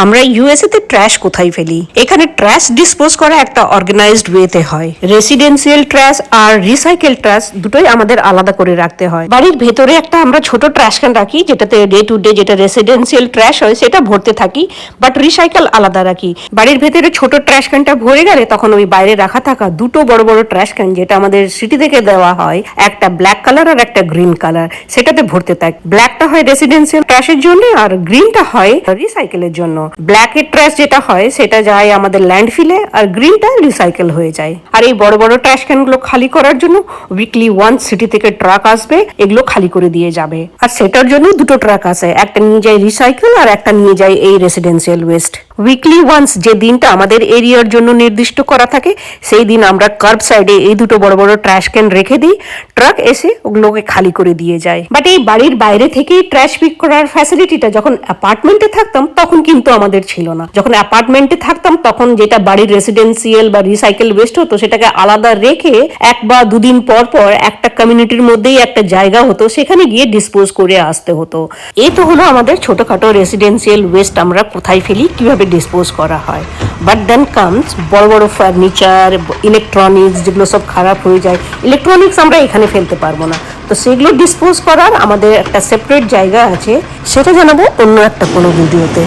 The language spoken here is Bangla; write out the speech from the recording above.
আমরা ইউএসএ তে ট্র্যাশ কোথায় ফেলি? এখানে ট্র্যাশ ডিসপোজ করা একটা অর্গানাইজড ওয়েতে হয়। রেসিডেন্সিয়াল ট্র্যাশ আর রিসাইকেল ট্র্যাশ দুটোই আমাদের আলাদা করে রাখতে হয়। বাড়ির ভেতরে একটা আমরা ছোট ট্র্যাশ ক্যান রাখি, যেটাতে ডে টু ডে যেটা রেসিডেন্সিয়াল ট্র্যাশ হয় সেটা ভরতে থাকি, বাট রিসাইকেল আলাদা রাখি। বাড়ির ভেতরে ছোট ট্র্যাশ ক্যানটা ভরে গেলে তখন ওই বাইরে রাখা থাকা দুটো বড় বড় ট্র্যাশ ক্যান, যেটা আমাদের সিটি থেকে দেওয়া হয়, একটা ব্ল্যাক কালার আর একটা গ্রিন কালার, সেটাতে ভরতে থাকি। ব্ল্যাকটা হয় রেসিডেন্সিয়াল ট্র্যাশের জন্য আর গ্রিনটা হয় রিসাইকেলের জন্য। ব্ল্যাকের ট্র্যাশ যেটা হয় সেটা যায় আমাদের ল্যান্ডফিলে, আর গ্রিনটা রিসাইকেল হয়ে যায়। আর এই বড় বড় ট্র্যাশ ক্যানগুলো খালি করার জন্য উইকলি ওয়ান্স সিটি থেকে ট্রাক আসবে, এগুলো খালি করে দিয়ে যাবে। আর সেটার জন্য দুটো ট্রাক আছে, একটা নিয়ে যায় রিসাইকেল আর একটা নিয়ে যায় এই রেসিডেন্সিয়াল ওয়েস্ট। উইকলি ওয়ান্স যে দিনটা আমাদের এরিয়ার জন্য নির্দিষ্ট করা থাকে সেই দিন আমরা কার্ব সাইডে এই দুটো বড় বড় ট্র্যাশ ক্যান রেখে দিই, ট্রাক এসে ওগুলোকে খালি করে দিয়ে যায়। বাট এই বাড়ির বাইরে থেকেই ট্র্যাশ পিক করার ফ্যাসিলিটিটা যখন অ্যাপার্টমেন্টে থাকতাম তখন কিন্তু আমাদের ছিল না। যখন অ্যাপার্টমেন্টে থাকতাম তখন যেটা বাড়ির রেসিডেন্সিয়াল বা রিসাইকেল ওয়েস্ট হতো সেটাকে আলাদা রেখে এক বা দুদিন পর পর একটা কমিউনিটির মধ্যেই একটা জায়গা হতো, সেখানে গিয়ে ডিসপোজ করে আসতে হতো। এই তো হলো আমাদের ছোটখাটো রেসিডেন্সিয়াল ওয়েস্ট আমরা কোথায় ফেলি, কিভাবে ডিসপোজ করা হয়। বাট দেন কামস বড় বড় ফার্নিচার, ইলেকট্রনিক্স, যেগুলো সব খারাপ হয়ে যায়, ইলেকট্রনিক্স আমরা এখানে ফেলতে পারবো না, তো সেগুলো ডিসপোজ করার আমাদের একটা সেপারেট জায়গা আছে, সেটা জানাবো অন্য একটা কোনো ভিডিওতে।